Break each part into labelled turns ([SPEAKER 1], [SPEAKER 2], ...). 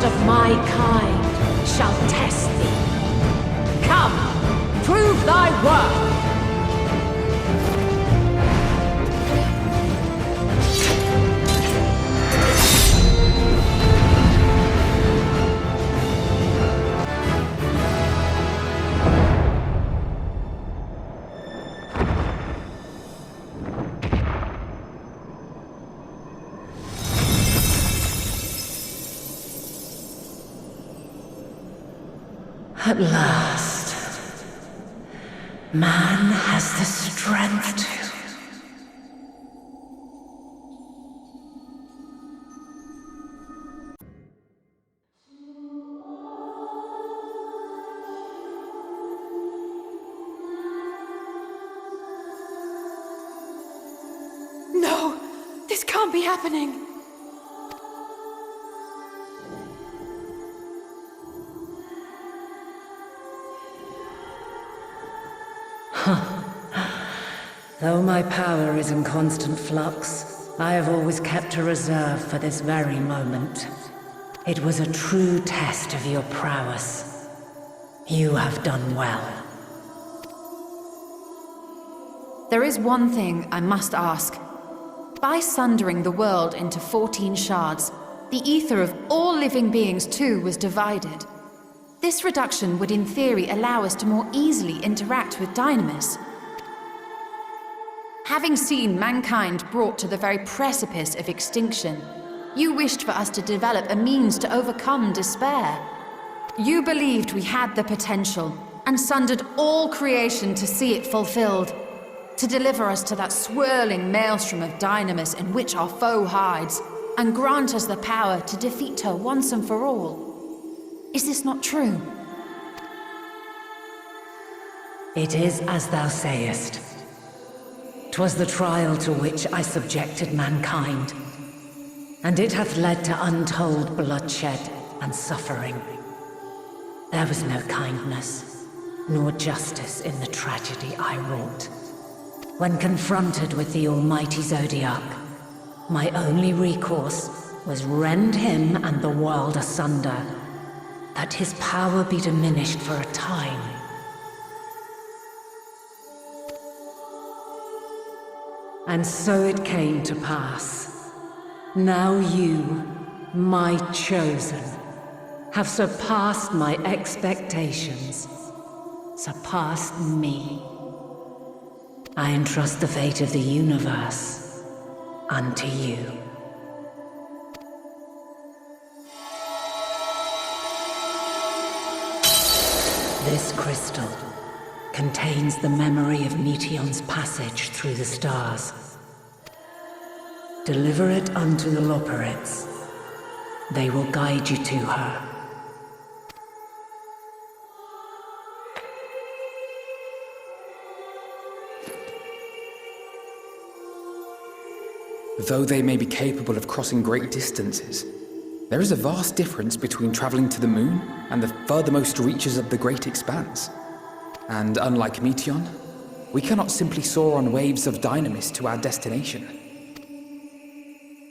[SPEAKER 1] last of my kind shall test thee. Come, prove thy worth!
[SPEAKER 2] At last, man has the strength to...
[SPEAKER 3] No! This can't be happening!
[SPEAKER 2] Though my power is in constant flux, I have always kept a reserve for this very moment. It was a true test of your prowess. You have done well.
[SPEAKER 3] There is one thing I must ask. By sundering the world into 14 shards, the ether of all living beings too was divided. This reduction would in theory allow us to more easily interact with Dynamis. Having seen mankind brought to the very precipice of extinction, you wished for us to develop a means to overcome despair. You believed we had the potential, and sundered all creation to see it fulfilled, to deliver us to that swirling maelstrom of Dynamis in which our foe hides, and grant us the power to defeat her once and for all. Is this not true?
[SPEAKER 2] It is as thou sayest. 'Twas the trial to which I subjected mankind, and it hath led to untold bloodshed and suffering. There was no kindness, nor justice in the tragedy I wrought. When confronted with the almighty Zodiac, my only recourse was rend him and the world asunder, that his power be diminished for a time. And so it came to pass. Now you, my chosen, have surpassed my expectations, surpassed me. I entrust the fate of the universe unto you. This crystal contains the memory of Meteion's passage through the stars. Deliver it unto the Loperids. They will guide you to her.
[SPEAKER 4] Though they may be capable of crossing great distances, there is a vast difference between traveling to the moon and the furthermost reaches of the great expanse. And unlike Meteion, we cannot simply soar on waves of Dynamis to our destination.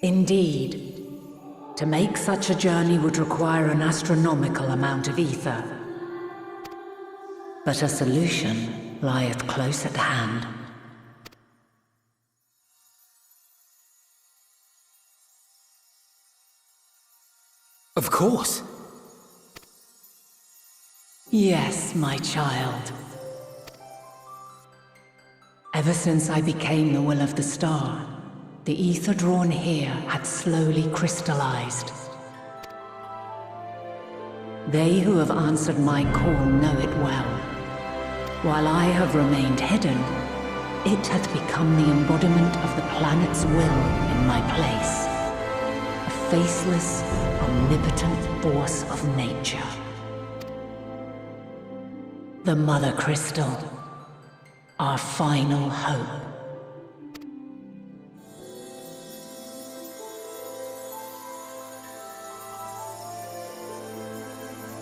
[SPEAKER 2] Indeed. To make such a journey would require an astronomical amount of ether. But a solution lieth close at hand.
[SPEAKER 4] Of course.
[SPEAKER 2] Yes, my child. Ever since I became the will of the star, the ether drawn here had slowly crystallized. They who have answered my call know it well. While I have remained hidden, it hath become the embodiment of the planet's will in my place. A faceless, omnipotent force of nature. The Mother Crystal, our final hope.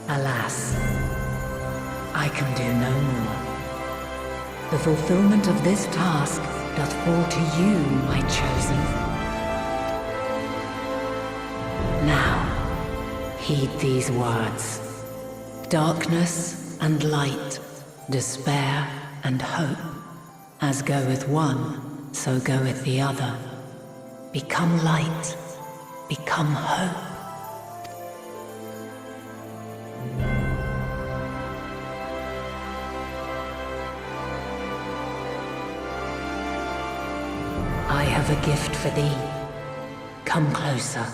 [SPEAKER 2] Alas, I can do no more. The fulfillment of this task doth fall to you, my chosen. Now, Heed these words. Darkness and light, despair and hope. As goeth one, so goeth the other. Become light, become hope. I have a gift for thee. Come closer.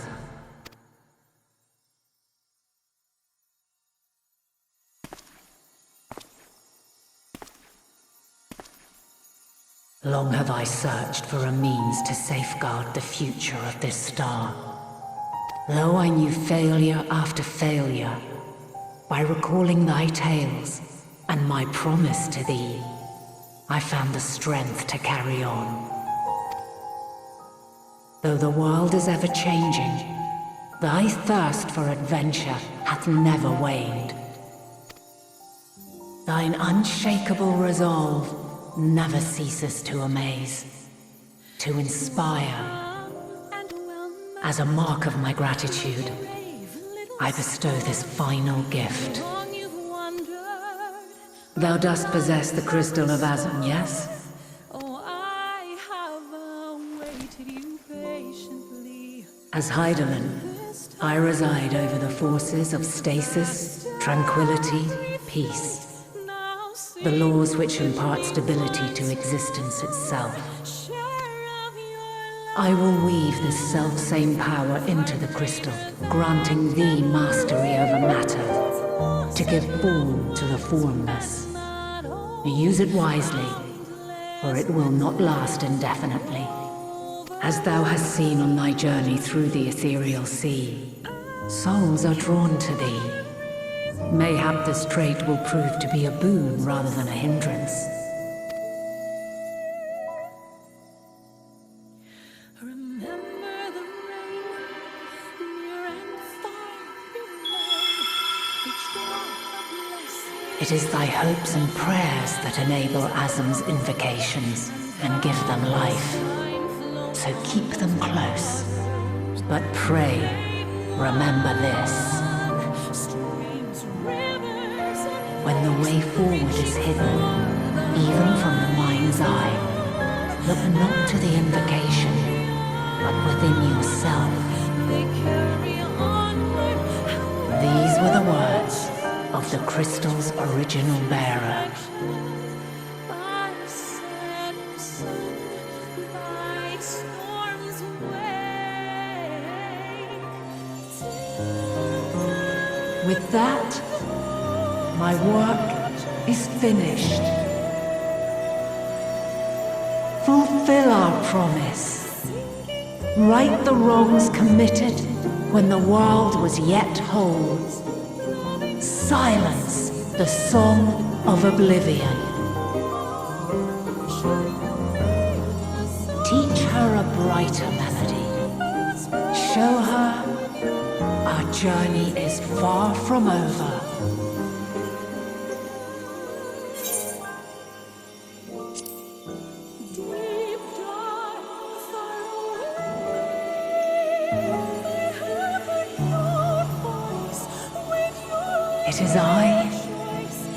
[SPEAKER 2] Long have I searched for a means to safeguard the future of this star. Though I knew failure after failure, by recalling thy tales and my promise to thee, I found the strength to carry on. Though the world is ever changing, thy thirst for adventure hath never waned. Thine unshakable resolve never ceases to amaze, to inspire. As a mark of my gratitude, I bestow this final gift. Thou dost possess the crystal of Azum, yes? As Heidelin, I reside over the forces of stasis, tranquility, peace. The laws which impart stability to existence itself. I will weave this self-same power into the crystal, granting thee mastery over matter, to give form to the formless. Use it wisely, or it will not last indefinitely. As thou hast seen on thy journey through the ethereal sea, souls are drawn to thee. Mayhap this trait will prove to be a boon rather than a hindrance. It is thy hopes and prayers that enable Azum's invocations and give them life. So keep them close. But pray, remember this. When the way forward is hidden, even from the mind's eye, look not to the invocation, but within yourself. These were the words of the crystal's original bearer. With that, my work is finished. Fulfill our promise. Right the wrongs committed when the world was yet whole. Silence the song of oblivion. Teach her a brighter melody. Show her our journey is far from over. It is I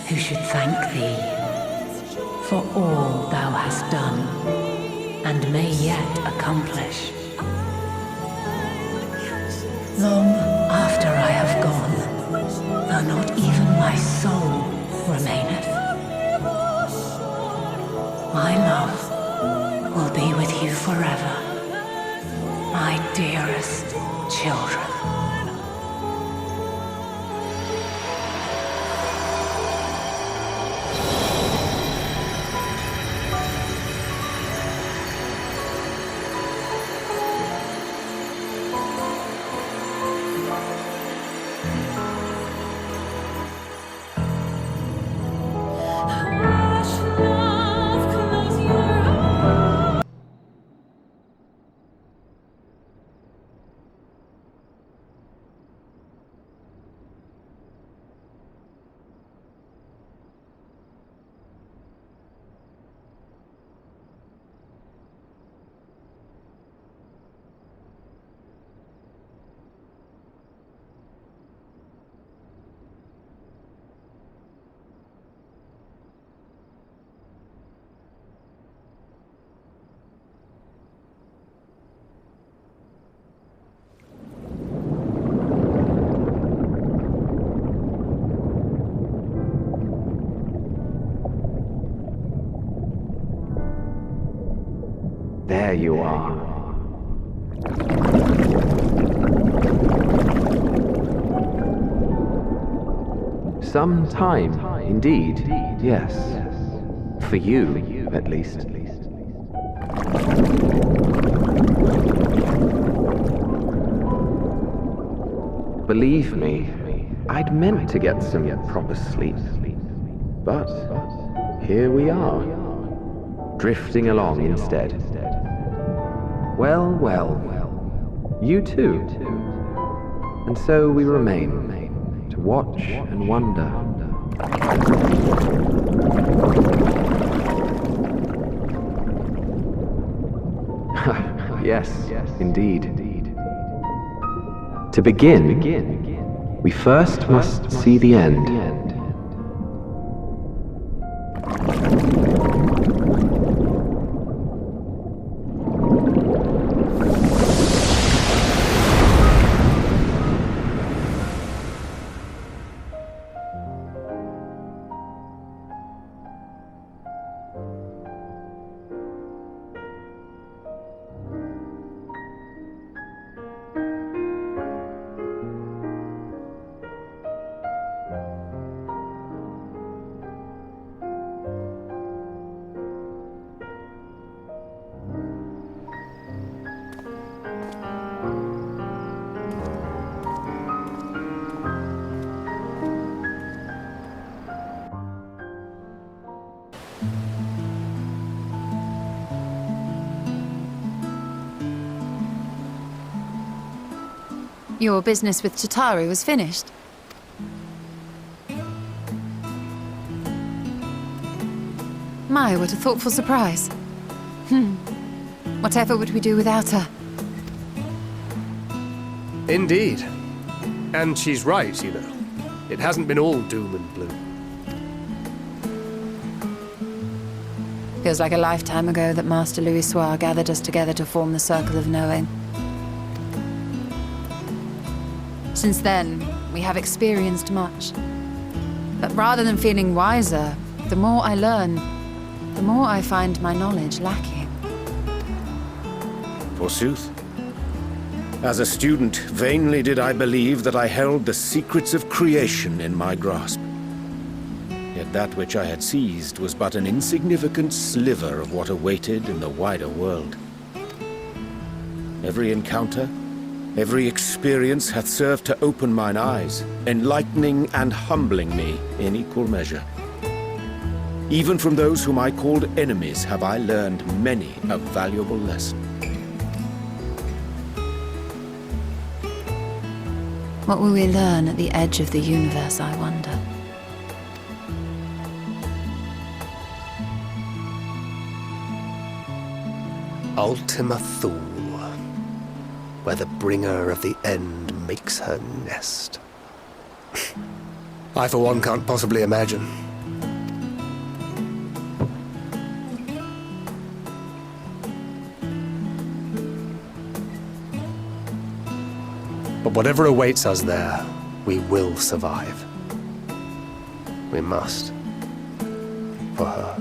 [SPEAKER 2] who should thank thee for all thou hast done and may yet accomplish. Long after I have gone, though not even my soul remaineth, my love will be with you forever, my dearest children.
[SPEAKER 5] there you are. Some time, indeed, yes. For you, at least. Believe me, I'd meant to get some proper sleep. But here we are, drifting along instead. Well, well, you too. And so we remain, to watch and wonder. Yes, indeed. To begin, we first must see the end.
[SPEAKER 3] Your business with Tataru was finished. My, what a thoughtful surprise. Whatever would we do without her?
[SPEAKER 6] Indeed. And she's right, you know. It hasn't been all doom and gloom.
[SPEAKER 3] Feels like a lifetime ago that Master Louis Soir gathered us together to form the Circle of Knowing. Since then, we have experienced much. But rather than feeling wiser, the more I learn, the more I find my knowledge lacking.
[SPEAKER 7] Forsooth. As a student, vainly did I believe that I held the secrets of creation in my grasp. Yet that which I had seized was but an insignificant sliver of what awaited in the wider world. Every encounter, every experience hath served to open mine eyes, enlightening and humbling me in equal measure. Even from those whom I called enemies have I learned many a valuable lesson.
[SPEAKER 3] What will we learn at the edge of the universe, I wonder?
[SPEAKER 6] Ultima Thule, where the bringer of the end makes her nest. I, for one, can't possibly imagine. But whatever awaits us there, we will survive. We must. For her.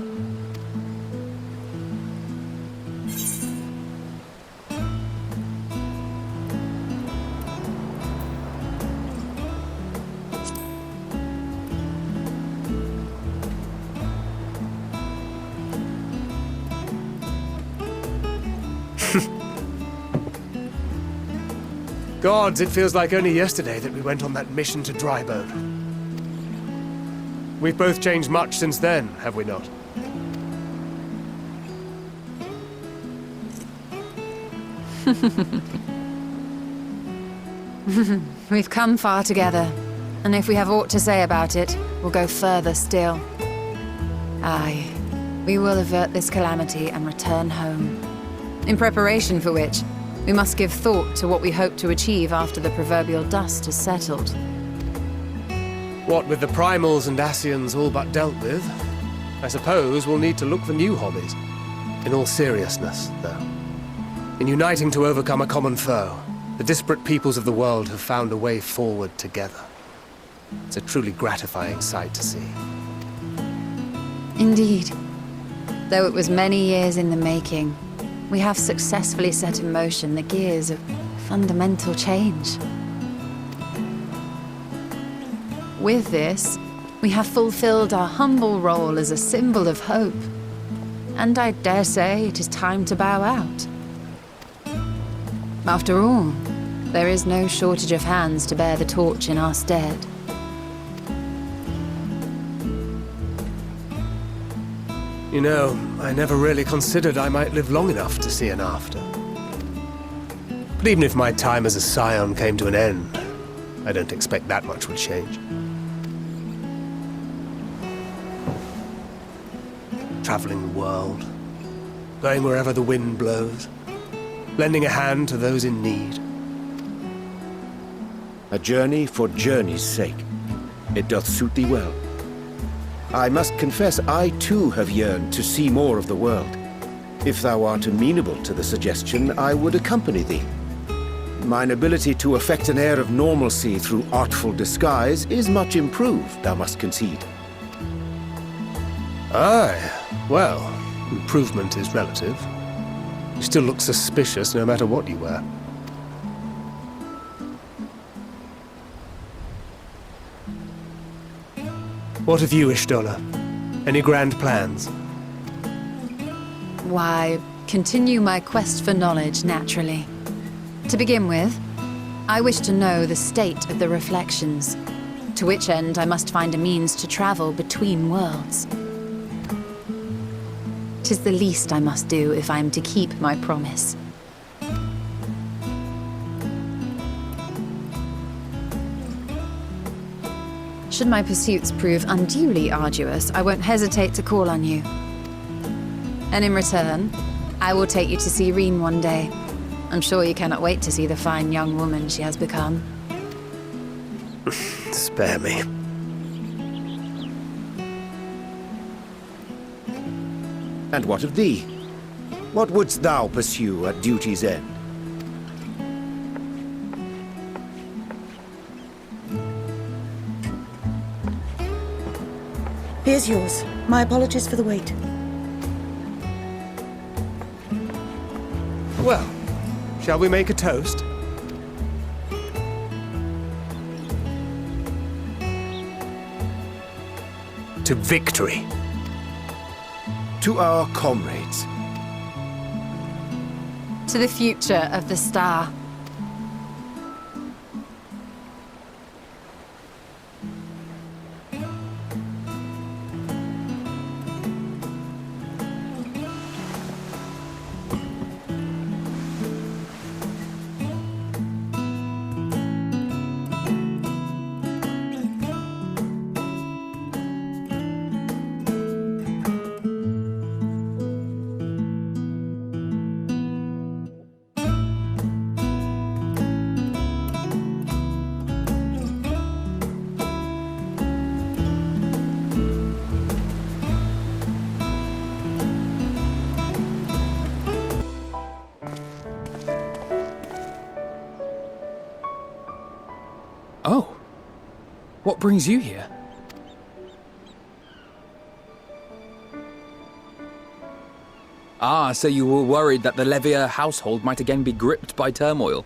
[SPEAKER 6] Gods, it feels like only yesterday that we went on that mission to Drybone. We've both changed much since then, have we not?
[SPEAKER 3] We've come far together, and if we have aught to say about it, we'll go further still. Aye, we will avert this calamity and return home. In preparation for which, we must give thought to what we hope to achieve after the proverbial dust has settled.
[SPEAKER 6] What with the primals and Ascians all but dealt with, I suppose we'll need to look for new hobbies. In all seriousness, though. In uniting to overcome a common foe, the disparate peoples of the world have found a way forward together. It's a truly gratifying sight to see.
[SPEAKER 3] Indeed. Though it was many years in the making, we have successfully set in motion the gears of fundamental change. With this, we have fulfilled our humble role as a symbol of hope. And I dare say it is time to bow out. After all, there is no shortage of hands to bear the torch in our stead.
[SPEAKER 6] You know, I never really considered I might live long enough to see an after. But even if my time as a scion came to an end, I don't expect that much would change. Traveling the world, going wherever the wind blows, lending a hand to those in need.
[SPEAKER 7] A journey for journey's sake. It doth suit thee well. I must confess, I too have yearned to see more of the world. If thou art amenable to the suggestion, I would accompany thee. Mine ability to affect an air of normalcy through artful disguise is much improved, thou must concede.
[SPEAKER 6] Aye, well, improvement is relative. You still look suspicious no matter what you wear. What of you, Ishtola? Any grand plans?
[SPEAKER 3] Why, continue my quest for knowledge, naturally. To begin with, I wish to know the state of the reflections, to which end I must find a means to travel between worlds. 'Tis the least I must do if I am to keep my promise. Should my pursuits prove unduly arduous, I won't hesitate to call on you. And in return, I will take you to see Reen one day. I'm sure you cannot wait to see the fine young woman she has become.
[SPEAKER 6] Spare me.
[SPEAKER 7] And what of thee? What wouldst thou pursue at duty's end?
[SPEAKER 8] Here's yours. My apologies for the wait.
[SPEAKER 6] Well, shall we make a toast? To victory.
[SPEAKER 7] To our comrades.
[SPEAKER 3] To the future of the star.
[SPEAKER 4] Oh. What brings you here? Ah, so you were worried that the Levier household might again be gripped by turmoil.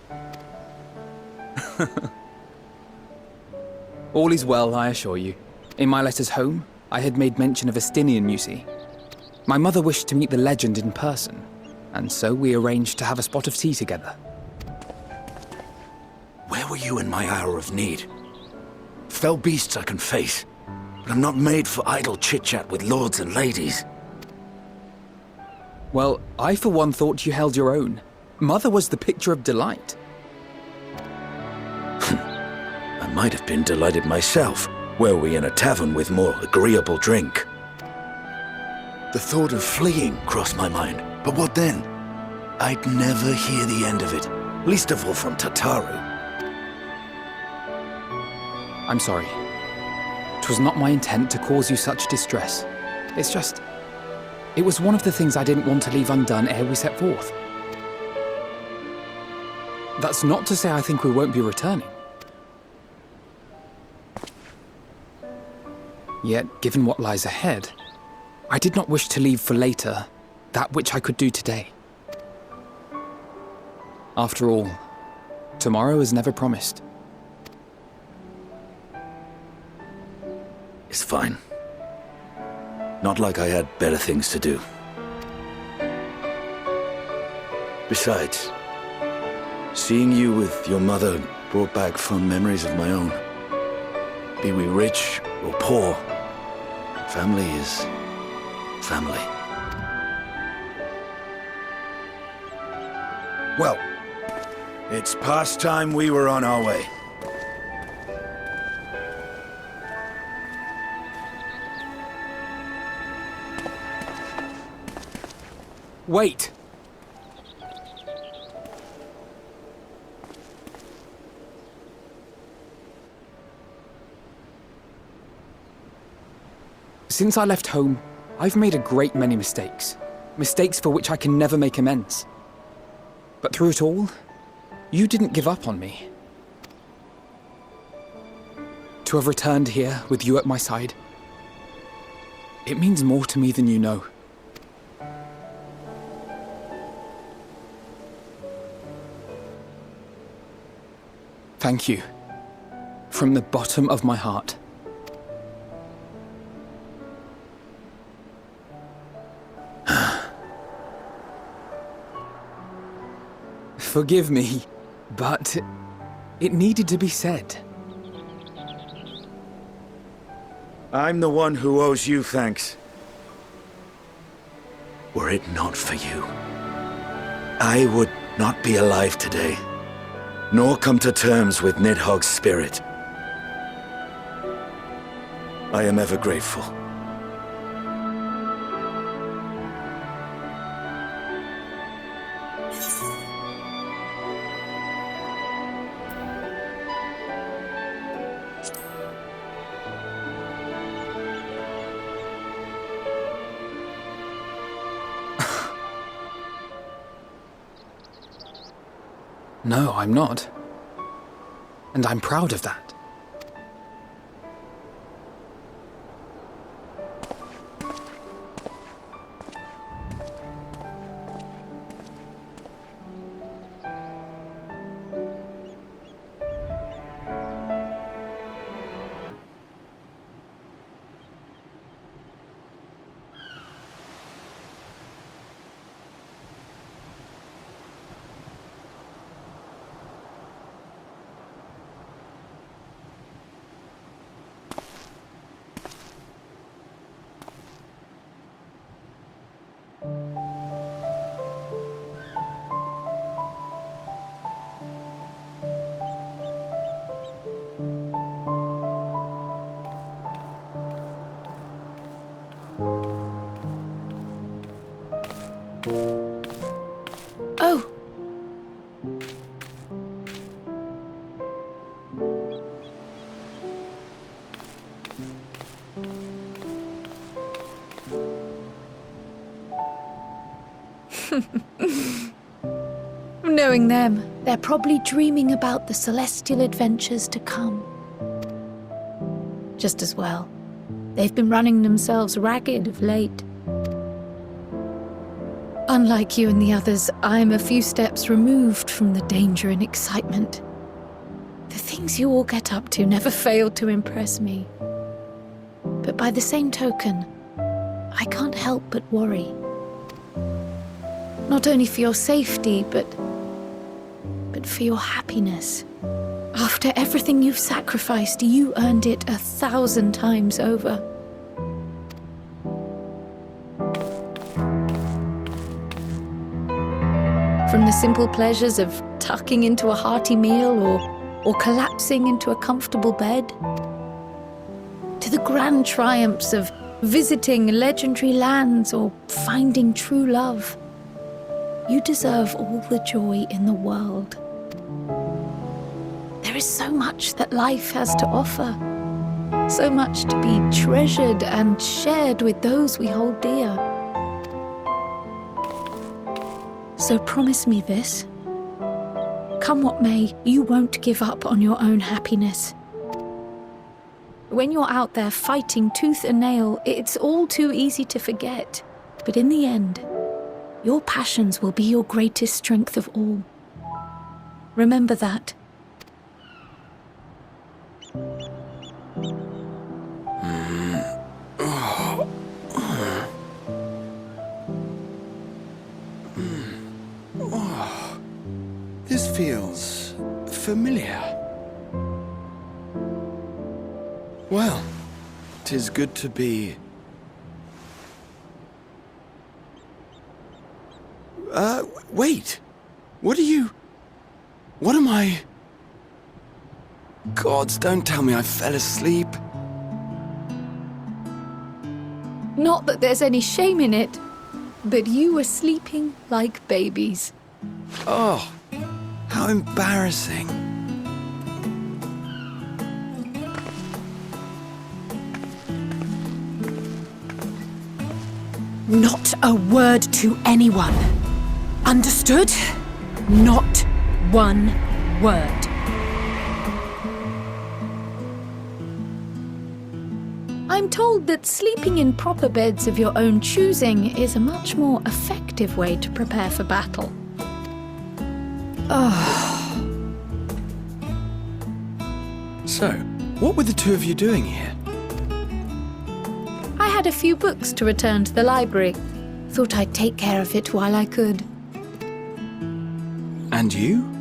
[SPEAKER 4] All is well, I assure you. In my letters home, I had made mention of Estinian, you see. My mother wished to meet the legend in person, and so we arranged to have a spot of tea together.
[SPEAKER 9] Where were you in my hour of need? Fell beasts I can face, but I'm not made for idle chit-chat with lords and ladies.
[SPEAKER 4] Well, I for one thought you held your own. Mother was the picture of delight.
[SPEAKER 9] I might have been delighted myself, were we in a tavern with more agreeable drink. The thought of fleeing crossed my mind, but what then? I'd never hear the end of it, least of all from Tataru.
[SPEAKER 4] I'm sorry. 'Twas not my intent to cause you such distress. It's just... it was one of the things I didn't want to leave undone ere we set forth. That's not to say I think we won't be returning. Yet, given what lies ahead, I did not wish to leave for later that which I could do today. After all, tomorrow is never promised.
[SPEAKER 9] It's fine. Not like I had better things to do. Besides, seeing you with your mother brought back fond memories of my own. Be we rich or poor, family is family. Well, it's past time we were on our way.
[SPEAKER 4] Wait! Since I left home, I've made a great many mistakes. Mistakes for which I can never make amends. But through it all, you didn't give up on me. To have returned here with you at my side, it means more to me than you know. Thank you. From the bottom of my heart. Forgive me, but it needed to be said.
[SPEAKER 9] I'm the one who owes you thanks. Were it not for you, I would not be alive today, nor come to terms with Nidhogg's spirit. I am ever grateful.
[SPEAKER 4] No, I'm not. And I'm proud of that.
[SPEAKER 8] Oh! Knowing them, they're probably dreaming about the celestial adventures to come. Just as well. They've been running themselves ragged of late. Unlike you and the others, I'm a few steps removed from the danger and excitement. The things you all get up to never fail to impress me. But by the same token, I can't help but worry. Not only for your safety, but for your happiness. After everything you've sacrificed, you earned it 1,000 times over. From the simple pleasures of tucking into a hearty meal or collapsing into a comfortable bed, to the grand triumphs of visiting legendary lands or finding true love, you deserve all the joy in the world. There is so much that life has to offer, so much to be treasured and shared with those we hold dear. So promise me this. Come what may, you won't give up on your own happiness. When you're out there fighting tooth and nail, it's all too easy to forget. But in the end, your passions will be your greatest strength of all. Remember that.
[SPEAKER 9] This feels familiar. Well, 'tis good to be... wait! What are you... What am I... Gods, don't tell me I fell asleep.
[SPEAKER 8] Not that there's any shame in it, but you were sleeping like babies.
[SPEAKER 9] Oh, how embarrassing.
[SPEAKER 1] Not a word to anyone. Understood? Not one word.
[SPEAKER 8] I'm told that sleeping in proper beds of your own choosing is a much more effective way to prepare for battle.
[SPEAKER 9] So, what were the two of you doing here?
[SPEAKER 8] I had a few books to return to the library. Thought I'd take care of it while I could.
[SPEAKER 9] And you?